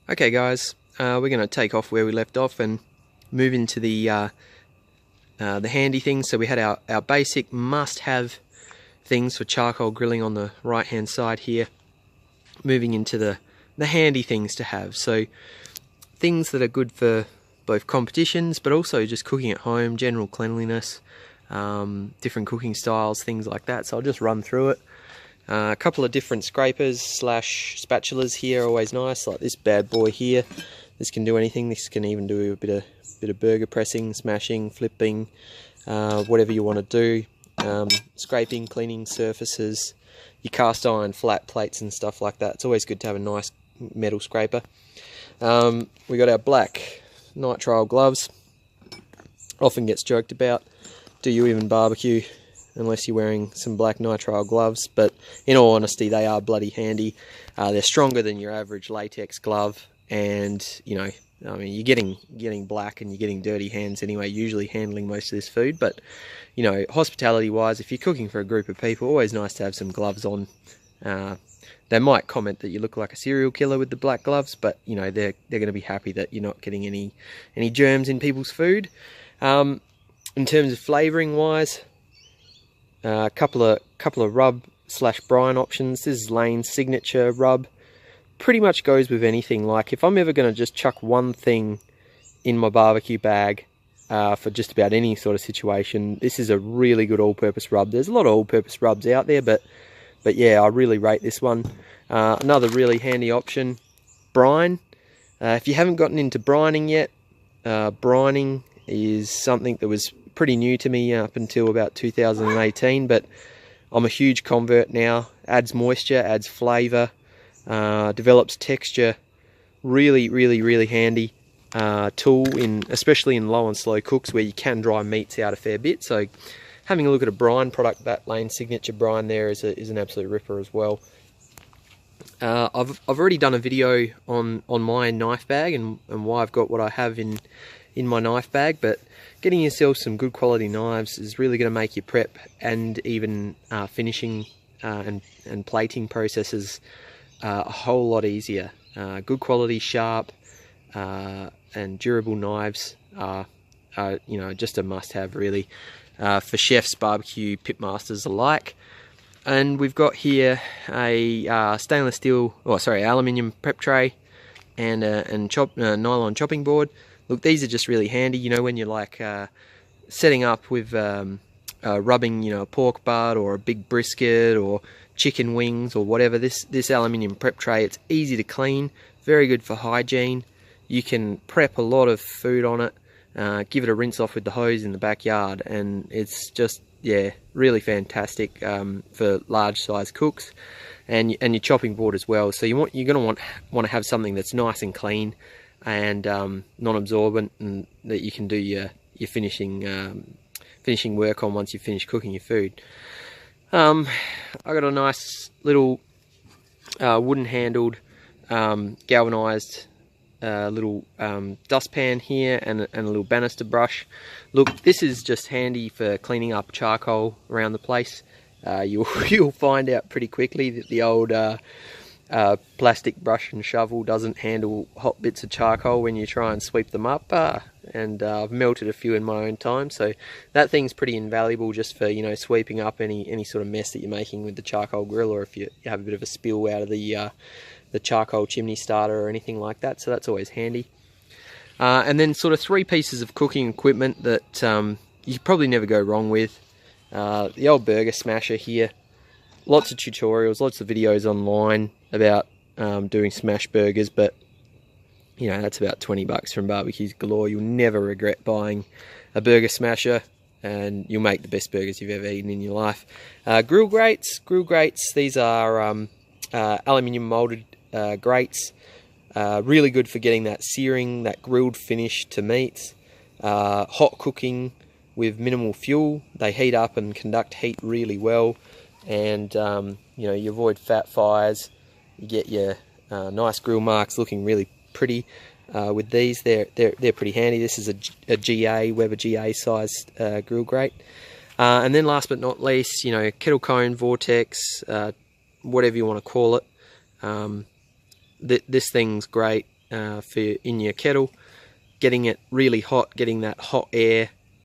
Okay guys, we're going to take off where we left off and move into the handy things. So we had our basic must-have things for charcoal grilling on the right hand side here. Moving into the handy things to have. So things that are good for both competitions but also just cooking at home, general cleanliness, different cooking styles, things like that. So I'll just run through it. A couple of different scrapers slash spatulas here, always nice, like this bad boy here. This can do anything. This can even do a bit of burger pressing, smashing, flipping, whatever you want to do. Scraping, cleaning surfaces, your cast iron flat plates and stuff like that. It's always good to have a nice metal scraper. We got our black nitrile gloves. Often gets joked about. Do you even barbecue unless you're wearing some black nitrile gloves? But in all honesty, they are bloody handy. They're stronger than your average latex glove, and you know, I mean, you're getting black and you're getting dirty hands anyway, usually handling most of this food. But you know, hospitality wise, if you're cooking for a group of people, always nice to have some gloves on. They might comment that you look like a serial killer with the black gloves, but you know, they're going to be happy that you're not getting any germs in people's food. In terms of flavouring wise, a couple of rub slash brine options. This is Lane's signature rub. Pretty much goes with anything. Like if I'm ever going to just chuck one thing in my barbecue bag for just about any sort of situation, this is a really good all-purpose rub. There's a lot of all-purpose rubs out there, but yeah, I really rate this one. Another really handy option, brine. If you haven't gotten into brining yet, brining is something that was pretty new to me up until about 2018, but I'm a huge convert now. Adds moisture, adds flavour, develops texture. Really handy tool, especially in low and slow cooks where you can dry meats out a fair bit. So having a look at a brine product, that Lane signature brine there is an absolute ripper as well. I've already done a video on my knife bag and why I've got what I have in my knife bag, but getting yourself some good quality knives is really going to make your prep and even finishing and plating processes a whole lot easier. Good quality, sharp and durable knives are you know, just a must-have really for chefs, barbecue, pit masters alike. And we've got here a stainless steel, aluminium prep tray and nylon chopping board. Look, these are just really handy, you know, when you're like setting up with rubbing, you know, a pork butt or a big brisket or chicken wings or whatever. This aluminium prep tray, it's easy to clean, very good for hygiene. You can prep a lot of food on it, give it a rinse off with the hose in the backyard, and it's just, yeah, really fantastic for large size cooks, and your chopping board as well. So you're going to want to have something that's nice and clean and non-absorbent, and that you can do your finishing work on once you finish cooking your food. I got a nice little wooden handled galvanized little dustpan here and a little banister brush. Look, this is just handy for cleaning up charcoal around the place. You'll find out pretty quickly that the old plastic brush and shovel doesn't handle hot bits of charcoal when you try and sweep them up, and I've melted a few in my own time, so that thing's pretty invaluable just for, you know, sweeping up any sort of mess that you're making with the charcoal grill, or if you have a bit of a spill out of the charcoal chimney starter or anything like that. So that's always handy. And then sort of 3 pieces of cooking equipment that you probably never go wrong with. The old burger smasher here. Lots of tutorials, lots of videos online about doing smash burgers, but you know, that's about 20 bucks from Barbecues Galore. You'll never regret buying a burger smasher, and you'll make the best burgers you've ever eaten in your life. Grill grates. These are aluminium molded grates. Really good for getting that searing, that grilled finish to meats. Hot cooking with minimal fuel. They heat up and conduct heat really well, and you know, you avoid fat fires. You get your nice grill marks looking really pretty with these. They're pretty handy. This is a GA, Weber GA sized grill grate. And then last but not least, you know, kettle cone, vortex, whatever you want to call it. This thing's great. in your kettle, getting it really hot, getting that hot air